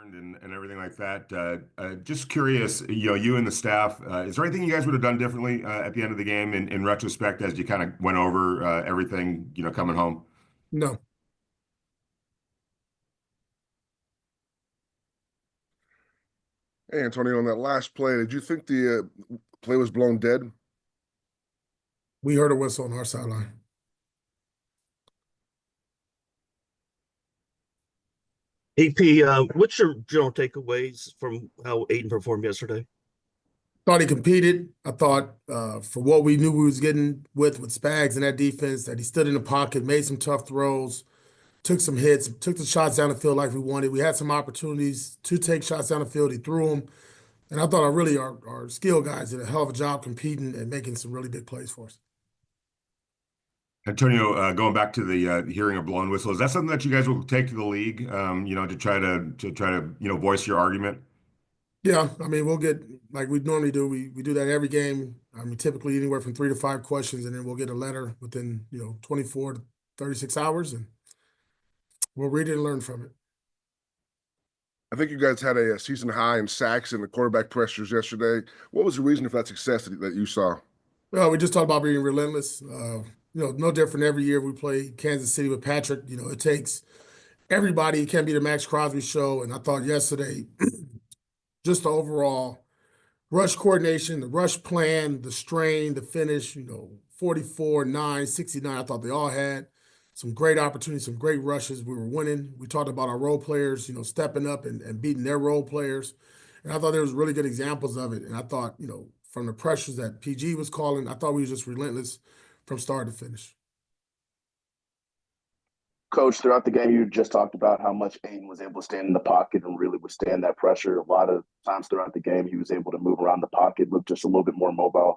learned and everything like that. Just curious, you and the staff, is there anything you guys would have done differently at the end of the game in retrospect as you kind of went over everything, coming home? No, Hey, Antonio, on that last play, did you think the play was blown dead? we heard a whistle on our sideline. AP, what's your general takeaways from how Aiden performed yesterday? Thought he competed. I thought for what we knew we was getting with Spags and that defense, that he stood in the pocket, made some tough throws, took some hits, took the shots down the field like we wanted. We had some opportunities to take shots down the field. He threw them. And I thought our skill guys did a hell of a job competing and making some really big plays for us. Antonio, going back to the hearing a blown whistle, is that something that you guys will take to the league, to try to voice your argument? Yeah, I mean, we'll get, like we normally do, we do that every game. I mean, typically anywhere from 3 to 5 questions, and then we'll get a letter within, 24 to 36 hours, and we'll read it and learn from it. I think you guys had a season high in sacks and the quarterback pressures yesterday. What was the reason for that success that you saw? Well, we just talked about being relentless. No different every year we play Kansas City with Patrick. It takes everybody. It can't be the Max Crosby show. And I thought yesterday, just the overall rush coordination, the rush plan, the strain, the finish, 44, 9, 69. I thought they all had some great opportunities, some great rushes. We were winning. We talked about our role players, stepping up and beating their role players. And I thought there was really good examples of it. And I thought, from the pressures that PG was calling, I thought we were just relentless from start to finish. Coach, throughout the game, you just talked about how much Aiden was able to stand in the pocket and really withstand that pressure. A lot of times throughout the game, he was able to move around the pocket, look just a little bit more mobile.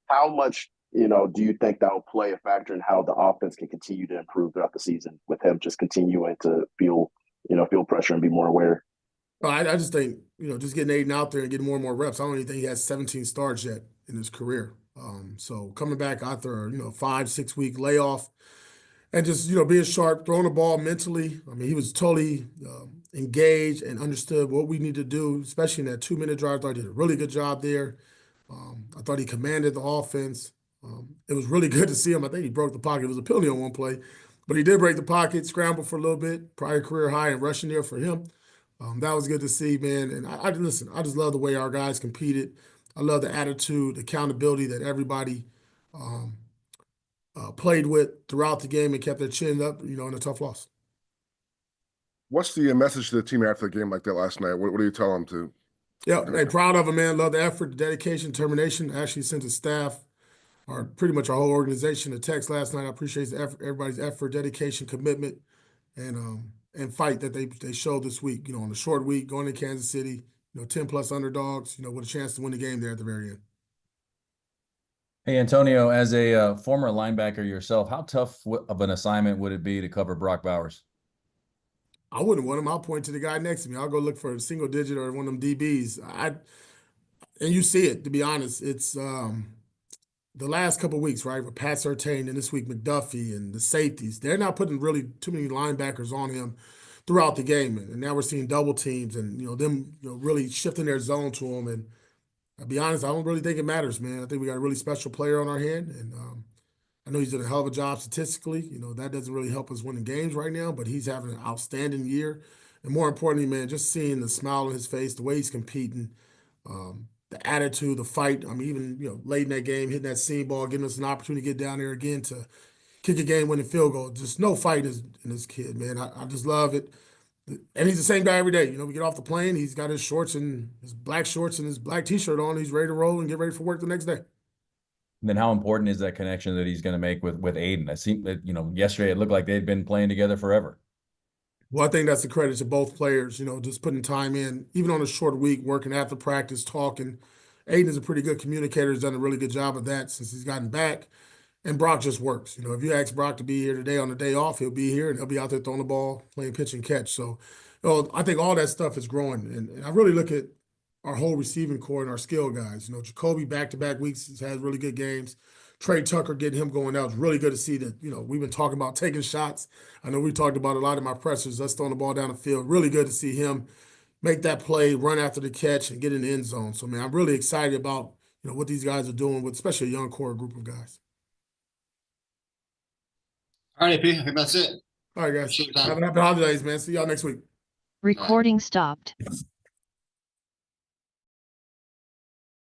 How much, do you think that will play a factor in how the offense can continue to improve throughout the season with him just continuing to feel pressure and be more aware? I just think, just getting Aiden out there and getting more and more reps. I don't even think he has 17 starts yet in his career. So coming back after a 5-6 week layoff and just being sharp, throwing the ball mentally. I mean, he was totally engaged and understood what we need to do, especially in that 2-minute drive. I thought he did a really good job there. I thought he commanded the offense. It was really good to see him. I think he broke the pocket. It was a penalty on one play, but he did break the pocket, scrambled for a little bit, probably career high in rushing there for him. That was good to see, man. And I listen, I just love the way our guys competed. I love the attitude, the accountability that everybody played with throughout the game and kept their chin up, in a tough loss. What's the message to the team after the game like that last night? What do you tell them to? Yeah, hey, proud of them, man. Love the effort, the dedication, determination. I actually sent the staff, or pretty much our whole organization, a text last night. I appreciate everybody's effort, dedication, commitment, and fight that they showed this week. On a short week, going to Kansas City, 10+ underdogs, with a chance to win the game there at the very end. Hey, Antonio, as a former linebacker yourself, how tough of an assignment would it be to cover Brock Bowers? I wouldn't want him. I'll point to the guy next to me. I'll go look for a single digit or one of them DBs. And you see it, to be honest. It's the last couple of weeks, right, with Pat Surtain and this week McDuffie and the safeties. They're not putting really too many linebackers on him throughout the game. And now we're seeing double teams and, them really shifting their zone to him. And I'll be honest, I don't really think it matters, man. I think we got a really special player on our hand. And I know he's doing a hell of a job statistically. That doesn't really help us winning games right now, but he's having an outstanding year. And more importantly, man, just seeing the smile on his face, the way he's competing, the attitude, the fight. I mean, even, late in that game, hitting that seam ball, giving us an opportunity to get down there again to kick a game-winning field goal. Just no fight in this kid, man. I just love it. And he's the same guy every day. We get off the plane, he's got his shorts and his black shorts and his black T-shirt on. He's ready to roll and get ready for work the next day. And then how important is that connection that he's going to make with Aiden? I see that, yesterday it looked like they'd been playing together forever. Well, I think that's a credit to both players, just putting time in, even on a short week, working after practice, talking. Aiden is a pretty good communicator. He's done a really good job of that since he's gotten back. And Brock just works. If you ask Brock to be here today on the day off, he'll be here and he'll be out there throwing the ball, playing pitch and catch. So, I think all that stuff is growing. And I really look at our whole receiving core and our skill guys. Jacoby back-to-back weeks has had really good games. Trey Tucker getting him going. That was really good to see that, we've been talking about taking shots. I know we talked about a lot of my pressers, us throwing the ball down the field. Really good to see him, make that play, run after the catch, and get in the end zone. So, man, I'm really excited about what these guys are doing with especially a young core group of guys. All right, AP, I think that's it. All right, guys. Appreciate your time. Have a happy holidays, man. See y'all next week. Recording stopped.